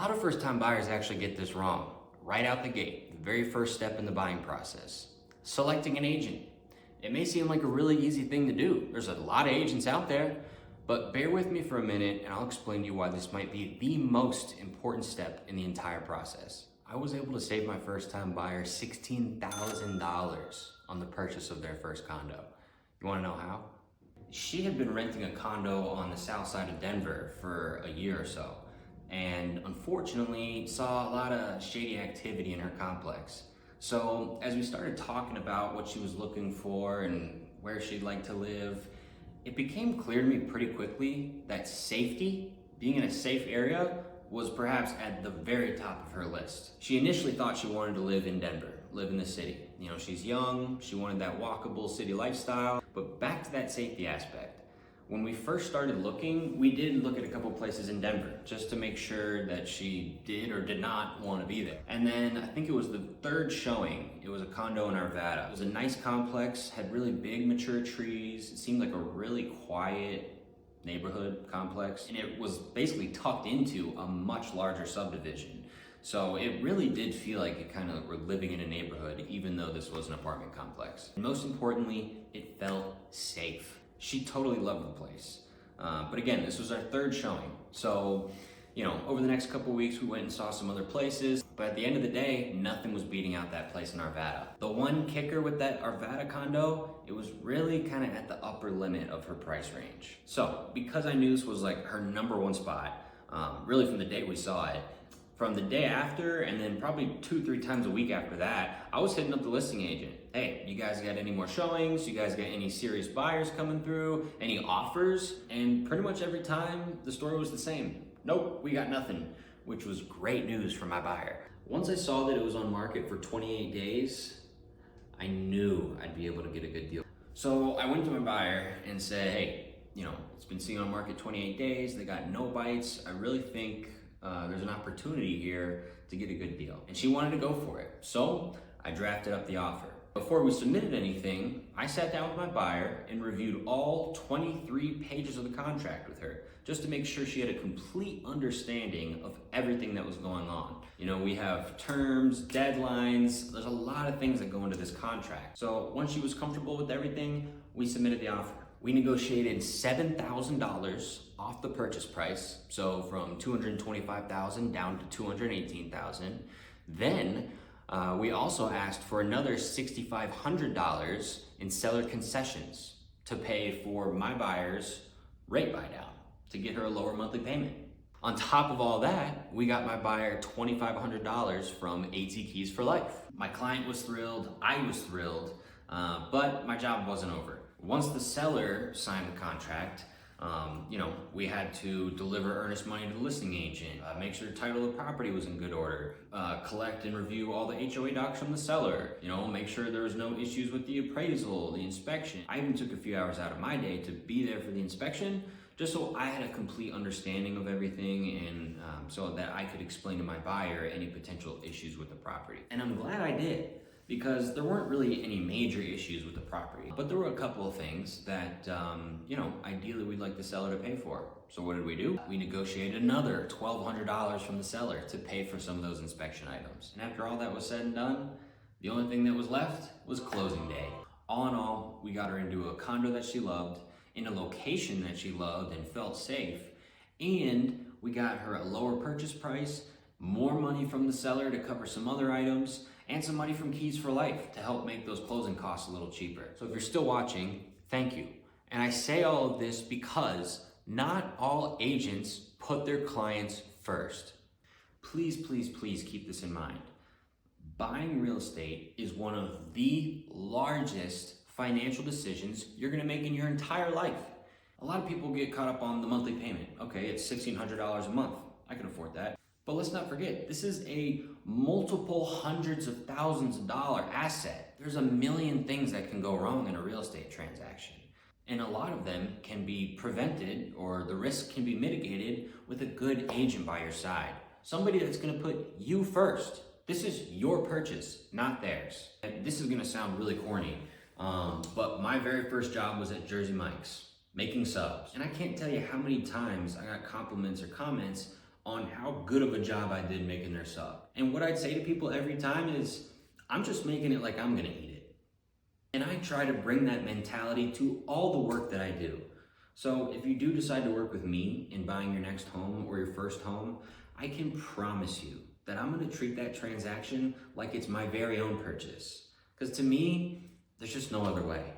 lot of first-time buyers actually get this wrong right out the gate, the very first step in the buying process. Selecting an agent. It may seem like a really easy thing to do. There's a lot of agents out there, but bear with me for a minute and I'll explain to you why this might be the most important step in the entire process. I was able to save my first-time buyer $16,000 on the purchase of their first condo. You wanna know how? She had been renting a condo on the south side of Denver for a year or so, and unfortunately saw a lot of shady activity in her complex. So as we started talking about what she was looking for and where she'd like to live, it became clear to me pretty quickly that safety, being in a safe area, was perhaps at the very top of her list. She initially thought she wanted to live in Denver, live in the city. You know, she's young, she wanted that walkable city lifestyle, but back to that safety aspect. When we first started looking, we did look at a couple places in Denver just to make sure that she did or did not want to be there. And then I think it was the third showing. It was a condo in Arvada. It was a nice complex, had really big mature trees. It seemed like a really quiet neighborhood complex. And it was basically tucked into a much larger subdivision. So it really did feel like it kind of were living in a neighborhood, even though this was an apartment complex. And most importantly, it felt safe. She totally loved the place. But again, this was our third showing. So, you know, over the next couple of weeks, we went and saw some other places. But at the end of the day, nothing was beating out that place in Arvada. The one kicker with that Arvada condo, it was really kind of at the upper limit of her price range. So because I knew this was like her number one spot, really from the day we saw it, from the day after, and then probably 2-3 times a week after that, I was hitting up the listing agent. Hey, you guys got any more showings? You guys got any serious buyers coming through? Any offers? And pretty much every time, the story was the same. Nope, we got nothing, which was great news for my buyer. Once I saw that it was on market for 28 days, I knew I'd be able to get a good deal. So I went to my buyer and said, hey, you know, it's been sitting on market 28 days. They got no bites. I really think there's an opportunity here to get a good deal. And she wanted to go for it. So I drafted up the offer. Before we submitted anything, I sat down with my buyer and reviewed all 23 pages of the contract with her, just to make sure she had a complete understanding of everything that was going on. You know, we have terms, deadlines, there's a lot of things that go into this contract. So once she was comfortable with everything, we submitted the offer. We negotiated $7,000 off the purchase price, so from $225,000 down to $218,000. Then we also asked for another $6,500 in seller concessions to pay for my buyer's rate buy down to get her a lower monthly payment. On top of all that, we got my buyer $2,500 from AT Keys for Life. My client was thrilled, I was thrilled, but my job wasn't over. Once the seller signed the contract, you know, we had to deliver earnest money to the listing agent, make sure the title of the property was in good order, collect and review all the HOA docs from the seller, you know, make sure there was no issues with the appraisal, the inspection. I even took a few hours out of my day to be there for the inspection, just so I had a complete understanding of everything and so that I could explain to my buyer any potential issues with the property. And I'm glad I did, because there weren't really any major issues with the property, but there were a couple of things that, you know, ideally we'd like the seller to pay for. So what did we do? We negotiated another $1,200 from the seller to pay for some of those inspection items. And after all that was said and done, the only thing that was left was closing day. All in all, we got her into a condo that she loved, in a location that she loved and felt safe, and we got her a lower purchase price, more money from the seller to cover some other items, and some money from Keys for Life to help make those closing costs a little cheaper. So if you're still watching, thank you. And I say all of this because not all agents put their clients first. Please, please, please keep this in mind. Buying real estate is one of the largest financial decisions you're gonna make in your entire life. A lot of people get caught up on the monthly payment. Okay, it's $1,600 a month. I can afford that. But let's not forget, this is a multiple hundreds of thousands of dollar asset. There's a million things that can go wrong in a real estate transaction. And a lot of them can be prevented, or the risk can be mitigated with a good agent by your side. Somebody that's gonna put you first. This is your purchase, not theirs. And this is gonna sound really corny, but my very first job was at Jersey Mike's, making subs. And I can't tell you how many times I got compliments or comments on how good of a job I did making their sub. And what I'd say to people every time is, I'm just making it like I'm gonna eat it. And I try to bring that mentality to all the work that I do. So if you do decide to work with me in buying your next home or your first home, I can promise you that I'm gonna treat that transaction like it's my very own purchase. Because to me, there's just no other way.